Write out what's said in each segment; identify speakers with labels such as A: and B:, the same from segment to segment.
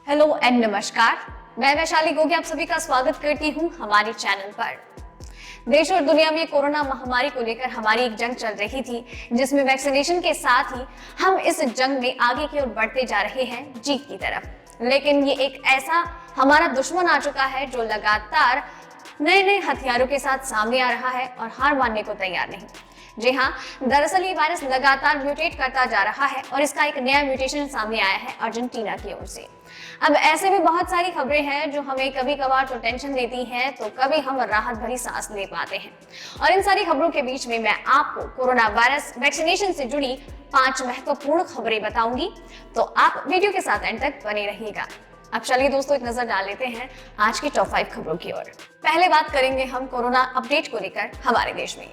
A: Hello and नमस्कार। मैं वैशाली गोगी आप सभी का स्वागत करती हूँ हमारे चैनल पर। देश और दुनिया में कोरोना महामारी को लेकर हमारी एक जंग चल रही थी, जिसमें वैक्सीनेशन के साथ ही हम इस जंग में आगे की ओर बढ़ते जा रहे हैं जीत की तरफ। लेकिन ये एक ऐसा हमारा दुश्मन आ चुका है जो लगातार नए नए हथियारों के साथ सामने आ रहा है और हार मानने को तैयार नहीं। जी हाँ, दरअसल ये वायरस लगातार म्यूटेट करता जा रहा है और इसका एक नया म्यूटेशन सामने आया है अर्जेंटीना की ओर से। अब ऐसे में बहुत सारी खबरें हैं जो हमें कभी कभार तो टेंशन देती हैं, तो कभी हम राहत भरी सांस ले पाते हैं। और इन सारी खबरों के बीच में मैं आपको कोरोना वायरस वैक्सीनेशन से जुड़ी 5 महत्वपूर्ण खबरें बताऊंगी, तो आप वीडियो के साथ एंड तक बने रहिएगा। अब चलिए दोस्तों, एक नजर डाल लेते हैं आज की टॉप 5 खबरों की ओर। पहले बात करेंगे हम कोरोना अपडेट को लेकर हमारे देश में।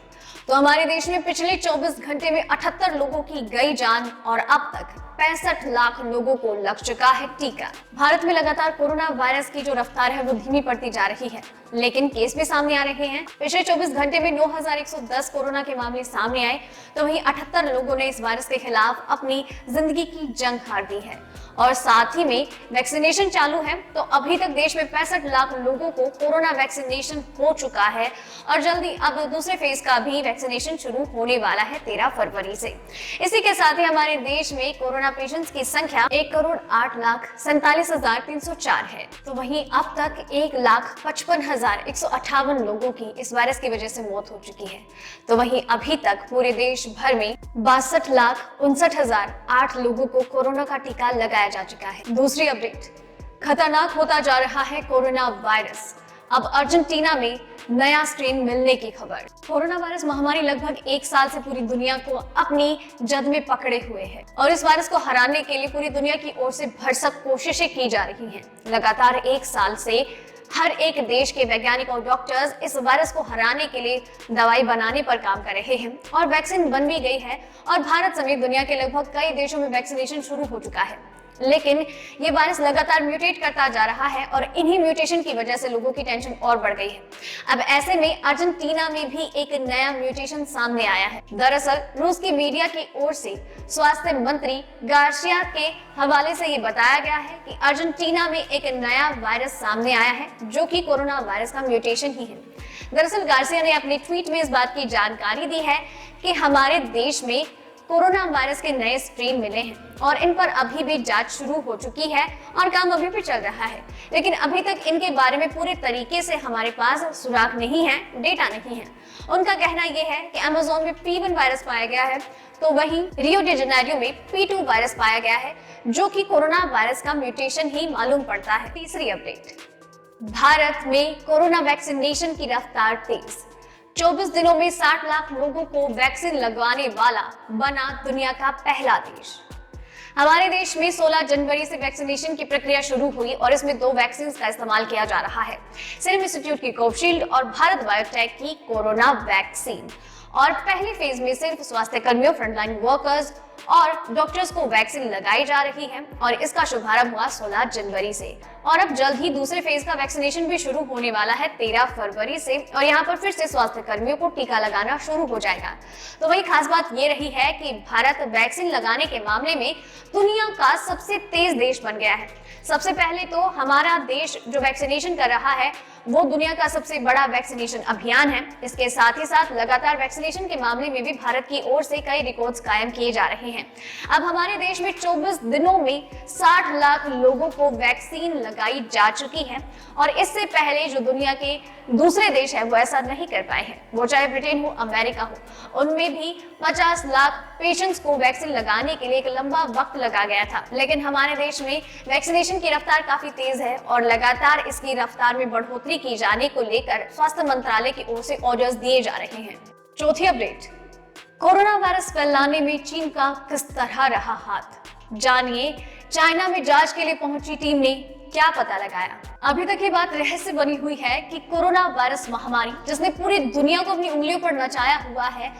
A: तो हमारे देश में पिछले 24 घंटे में 78 लोगों की गई जान और अब तक 65 लाख लोगों को लग चुका है टीका। भारत में लगातार कोरोना वायरस की जो रफ्तार है वो धीमी पड़ती जा रही है, लेकिन केस भी सामने आ रहे हैं। पिछले 24 घंटे में 9110 कोरोना के मामले सामने आए, तो वहीं 78 लोगों ने इस वायरस के खिलाफ अपनी जिंदगी की जंग हार दी है। और साथ ही में वैक्सीनेशन चालू है, तो अभी तक देश में 65 लाख लोगों को कोरोना वैक्सीनेशन हो चुका है और जल्दी अब दूसरे फेज का भी वैक्सीनेशन शुरू होने वाला है 13 फरवरी से। इसी के साथ ही हमारे देश में कोरोना पेशेंट्स की संख्या 1,08,47,304 है। तो वहीं अब तक 1,55,158 लोगों की इस वायरस की वजह से मौत हो चुकी है। तो वहीं अभी तक पूरे देश भर में 62,59,008 लोगों को कोरोना का टीका लगाया जा चुका है। दूसरी अपडेट, खतरनाक होता जा रहा है कोरोना वायरस। अब अर्जेंटीना में नया स्ट्रेन मिलने की खबर। कोरोना वायरस महामारी लगभग 1 साल से पूरी दुनिया को अपनी जद में पकड़े हुए है और इस वायरस को हराने के लिए पूरी दुनिया की ओर से भरसक कोशिशें की जा रही हैं। लगातार 1 साल से हर एक देश के वैज्ञानिक और डॉक्टर्स इस वायरस को हराने के लिए दवाई बनाने पर काम कर रहे हैं और वैक्सीन बन भी गई है और भारत समेत दुनिया के लगभग कई देशों में वैक्सीनेशन शुरू हो चुका है। लेकिन ये वायरस लगातार म्यूटेट करता जा रहा है और इन्हीं म्यूटेशन की वजह से लोगों की टेंशन और बढ़ गई है। अब ऐसे में अर्जेंटीना में भी एक नया म्यूटेशन सामने आया है। दरअसल रूस की मीडिया की ओर से स्वास्थ्य मंत्री गार्सिया के हवाले से ये बताया गया है कि अर्जेंटीना में एक नया वायरस सामने आया है जो कि कोरोना वायरस का म्यूटेशन ही है। दरअसल गार्सिया ने अपने ट्वीट में इस बात की जानकारी दी है कि हमारे देश में कोरोना वायरस के नए स्ट्रेन मिले हैं और इन पर अभी भी जांच शुरू हो चुकी है और काम अभी भी चल रहा है, लेकिन अभी तक इनके बारे में पूरे तरीके से हमारे पास सुराग नहीं है, डेटा नहीं है। उनका कहना यह है कि अमेज़न में P1 वायरस पाया गया है, तो वहीं रियो डी जेनेरियो में P2 वायरस पाया गया है, जो कि कोरोना वायरस का म्यूटेशन ही मालूम पड़ता है। तीसरी अपडेट, भारत में कोरोना वैक्सीनेशन की रफ्तार तेज। 24 दिनों में 60 लाख लोगों को वैक्सीन लगवाने वाला बना दुनिया का पहला देश। हमारे देश में 16 जनवरी से वैक्सीनेशन की प्रक्रिया शुरू हुई और इसमें 2 वैक्सीन का इस्तेमाल किया जा रहा है, सीरम इंस्टीट्यूट की कोविशील्ड और भारत बायोटेक की कोरोना वैक्सीन। और पहले फेज में सिर्फ स्वास्थ्य कर्मियों, फ्रंटलाइन वर्कर्स और डॉक्टर्स को वैक्सीन लगाई जा रही है और इसका शुभारंभ हुआ 16 जनवरी से। और अब जल्द ही दूसरे फेज का वैक्सीनेशन भी शुरू होने वाला है 13 फरवरी से और यहाँ पर फिर से स्वास्थ्य कर्मियों को टीका लगाना शुरू हो जाएगा। तो वही खास बात ये रही है कि भारत वैक्सीन लगाने के मामले में दुनिया का सबसे तेज देश बन गया है। सबसे पहले तो हमारा देश जो वैक्सीनेशन कर रहा है वो दुनिया का सबसे बड़ा वैक्सीनेशन अभियान है। इसके साथ ही साथ लगातार वैक्सीनेशन के मामले में भी भारत की ओर से कई रिकॉर्ड्स कायम किए जा रहे हैं। अब हमारे देश में 24 दिनों में 60 लाख लोगों को वैक्सीन लगाई जा चुकी है और इससे पहले जो दुनिया के दूसरे देश है वो ऐसा नहीं कर पाए हैं, वो चाहे ब्रिटेन हो, अमेरिका हो, उनमें भी 50 लाख पेशेंट्स को वैक्सीन लगाने के लिए एक लंबा वक्त लगा गया था। लेकिन हमारे देश में वैक्सीनेशन की रफ्तार काफी तेज है और लगातार इसकी रफ्तार में बढ़ोतरी की जाने को लेकर स्वास्थ्य मंत्रालय की ओर से ऑर्डर्स दिए जा रहे हैं। चौथी अपडेट, कोरोना वायरस फैलाने में चीन का किस तरह रहा हाथ, जानिए चाइना में जांच के लिए पहुंची टीम ने क्या पता लगाया। अभी तक ये बात रहस्य बनी हुई है कि कोरोना वायरस महामारी जिसने पूरी दुनिया को अपनी उंगलियों पर नचाया हुआ है,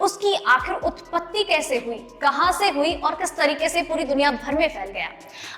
A: उसकी आखिर उत्पत्ति कैसे हुई, कहां से हुई और किस तरीके से पूरी दुनिया भर में फैल गया।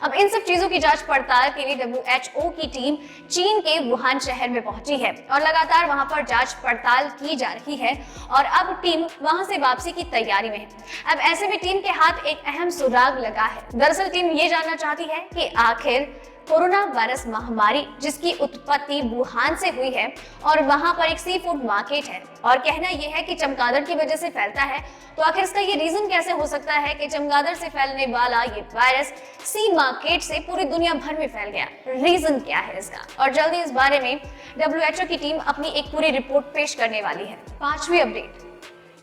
A: अब इन सब चीजों की जांच पड़ताल के लिए WHO की टीम चीन के वुहान शहर में पहुंची है और लगातार वहां पर जांच पड़ताल की जा रही है और अब टीम वहां से वापसी की तैयारी में है। अब ऐसे में टीम के हाथ एक अहम सुराग लगा है। दरअसल टीम ये जानना चाहती है कि आखिर कोरोना वायरस महामारी जिसकी उत्पत्ति वुहान से हुई है और वहां पर एक सी फूड मार्केट है और कहना यह है कि चमगादड़ की वजह से फैलता है, तो आखिर इसका ये रीजन कैसे हो सकता है कि चमगादड़ से फैलने वाला ये वायरस सी मार्केट से पूरी दुनिया भर में फैल गया? रीजन क्या है इसका? और जल्दी इस बारे में WHO की टीम अपनी एक पूरी रिपोर्ट पेश करने वाली है। 5वीं अपडेट,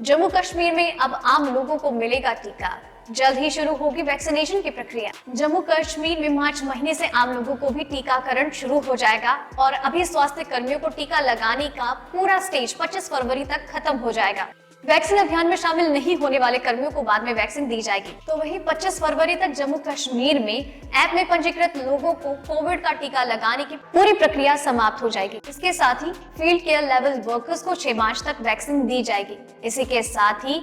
A: जम्मू कश्मीर में अब आम लोगों को मिलेगा टीका, जल्द ही शुरू होगी वैक्सीनेशन की प्रक्रिया। जम्मू कश्मीर में मार्च महीने से आम लोगों को भी टीकाकरण शुरू हो जाएगा और अभी स्वास्थ्य कर्मियों को टीका लगाने का पूरा स्टेज 25 फरवरी तक खत्म हो जाएगा। वैक्सीन अभियान में शामिल नहीं होने वाले कर्मियों को बाद में वैक्सीन दी जाएगी। तो वही 25 फरवरी तक जम्मू कश्मीर में ऐप में पंजीकृत लोगों को कोविड का टीका लगाने की पूरी प्रक्रिया समाप्त हो जाएगी। इसके साथ ही फील्ड केयर लेवल वर्कर्स को 6 मार्च तक वैक्सीन दी जाएगी। इसी के साथ ही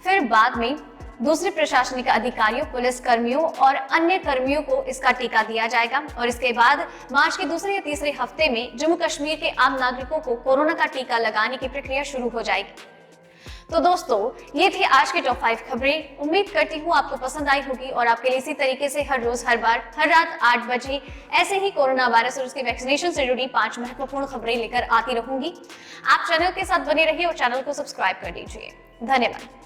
A: फिर बाद में दूसरे प्रशासनिक अधिकारियों, पुलिस कर्मियों और अन्य कर्मियों को इसका टीका दिया जाएगा और इसके बाद मार्च के दूसरे या तीसरे हफ्ते में जम्मू कश्मीर के आम नागरिकों को कोरोना का टीका लगाने की प्रक्रिया शुरू हो जाएगी। तो दोस्तों, ये थी आज की टॉप 5 खबरें। उम्मीद करती हूँ आपको पसंद आई होगी और आपके लिए इसी तरीके से हर रोज हर बार हर रात 8 बजे ऐसे ही कोरोना वायरस और उसके वैक्सीनेशन से जुड़ी 5 महत्वपूर्ण खबरें लेकर आती रहूंगी। आप चैनल के साथ बने रहिए और चैनल को सब्सक्राइब कर दीजिए। धन्यवाद।